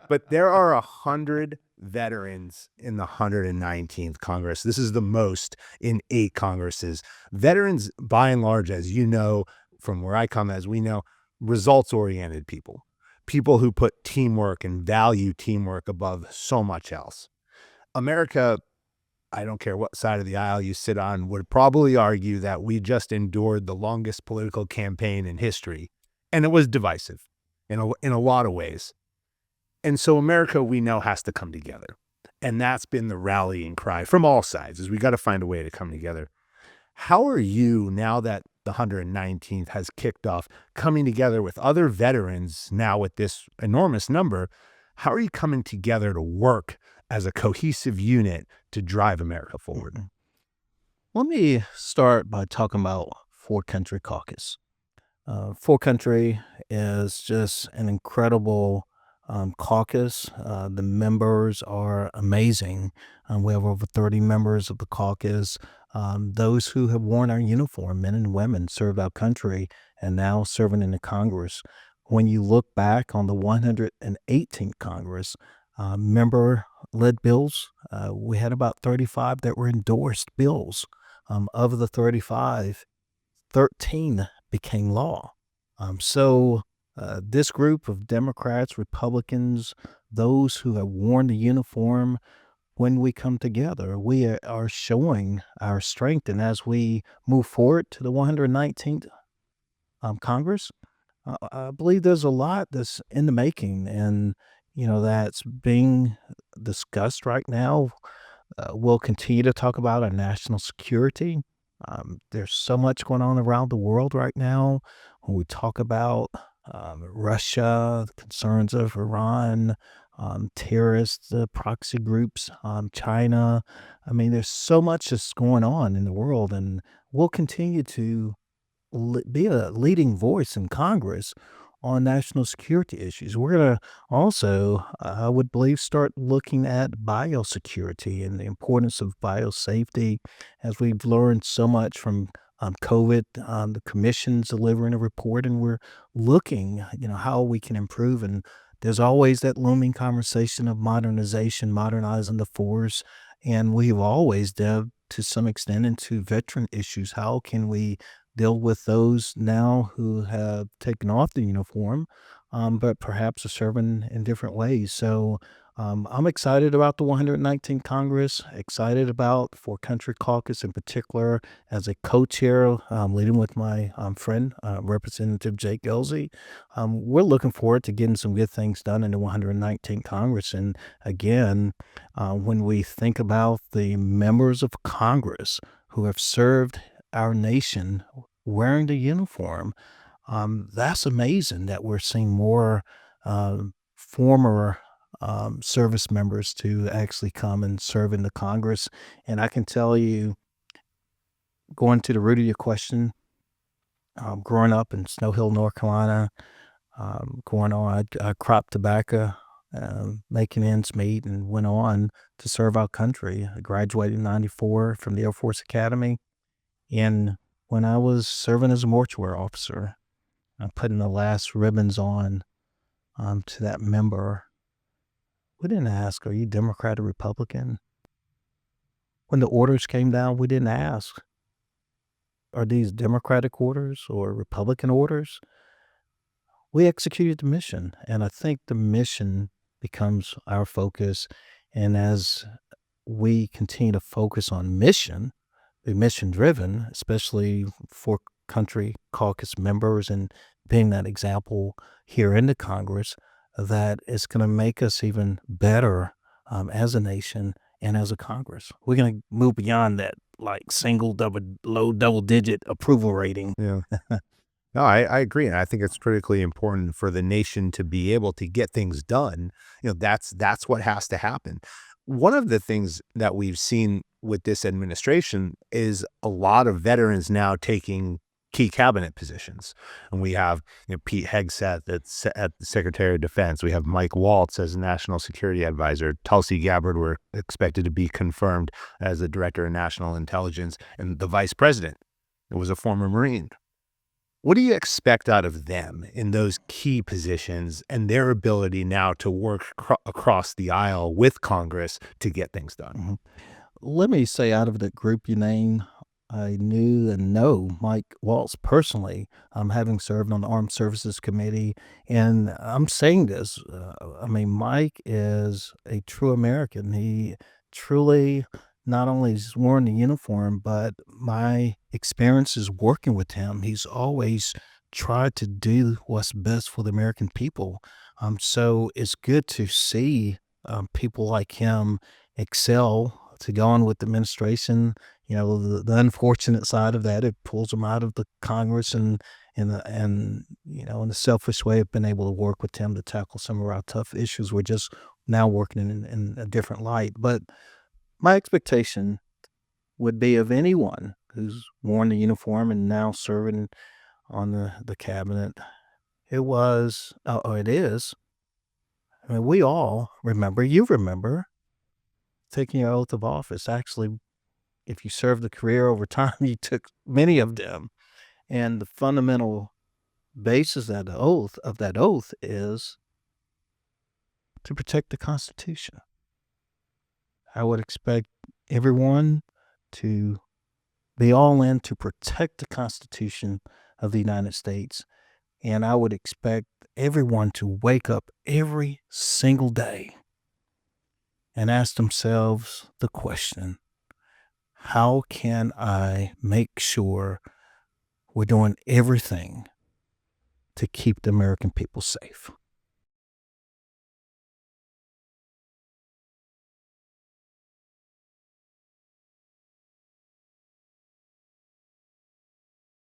But there are 100 veterans in the 119th Congress. This is the most in 8 Congresses. Veterans, by and large, as you know, from where I come, as we know, results-oriented people. People who put teamwork and value teamwork above so much else. America, I don't care what side of the aisle you sit on, would probably argue that we just endured the longest political campaign in history, and it was divisive in a lot of ways. And so America, we know, has to come together. And that's been the rallying cry from all sides, is we got to find a way to come together. How are you, now that the 119th has kicked off, coming together with other veterans now with this enormous number? How are you coming together to work as a cohesive unit to drive America forward? Let me start by talking about For Country Caucus. For Country is just an incredible caucus. The members are amazing. We have over 30 members of the caucus. Those who have worn our uniform, men and women, served our country and now serving in the Congress. When you look back on the 118th Congress, member-led bills, we had about 35 that were endorsed bills. Of the 35, 13 became law. So this group of Democrats, Republicans, those who have worn the uniform, when we come together, we are showing our strength. And as we move forward to the 119th Congress, I believe there's a lot that's in the making, and that's being discussed right now. We'll continue to talk about our national security. There's so much going on around the world right now. When we talk about Russia, the concerns of Iran, terrorists, proxy groups, China. I mean, there's so much that's going on in the world, and we'll continue to be a leading voice in Congress on national security issues. We're going to also, I would believe, start looking at biosecurity and the importance of biosafety, as we've learned so much from COVID. The commission's delivering a report, and we're looking, how we can improve. And there's always that looming conversation of modernization, modernizing the force. And we've always delved to some extent into veteran issues. How can we deal with those now who have taken off the uniform, but perhaps are serving in different ways? So I'm excited about the 119th Congress, excited about For Country Caucus in particular as a co-chair, leading with my friend, Representative Jake Gelsey. We're looking forward to getting some good things done in the 119th Congress. And again, when we think about the members of Congress who have served our nation wearing the uniform, that's amazing that we're seeing more former service members to actually come and serve in the Congress. And I can tell you, going to the root of your question, growing up in Snow Hill, North Carolina, I cropped tobacco, making ends meet, and went on to serve our country. I graduated in 94 from the Air Force Academy. And when I was serving as a mortuary officer, putting the last ribbons on to that member, we didn't ask, are you Democrat or Republican? When the orders came down, we didn't ask, are these Democratic orders or Republican orders? We executed the mission, and I think the mission becomes our focus. And as we continue to focus on mission, be mission-driven, especially For Country Caucus members, and being that example here in the Congress, that it's going to make us even better as a nation and as a Congress. We're going to move beyond that low double-digit approval rating. Yeah. No, I agree. And I think it's critically important for the nation to be able to get things done. That's what has to happen. One of the things that we've seen with this administration is a lot of veterans now taking key cabinet positions. And we have Pete Hegseth that's at the Secretary of Defense. We have Mike Waltz as National Security Advisor. Tulsi Gabbard, we're expected to be confirmed as the Director of National Intelligence. And the Vice President was a former Marine. What do you expect out of them in those key positions and their ability now to work across the aisle with Congress to get things done? Mhm. Let me say, out of the group you named, I knew and know Mike Waltz personally, having served on the Armed Services Committee. And I'm saying this, I mean, Mike is a true American. He truly not only has worn the uniform, but my experiences working with him, he's always tried to do what's best for the American people. So it's good to see people like him excel to go on with the administration. You know, the unfortunate side of that, it pulls them out of the Congress, and you know, in a selfish way, I've been able to work with him to tackle some of our tough issues. We're just now working in a different light. But my expectation would be of anyone who's worn the uniform and now serving on the cabinet, it was, or it is. I mean, we all remember. You remember taking your oath of office. Actually, if you served the career over time, you took many of them. And the fundamental basis of that oath is to protect the Constitution. I would expect everyone to be all in to protect the Constitution of the United States. And I would expect everyone to wake up every single day and ask themselves the question, how can I make sure we're doing everything to keep the American people safe?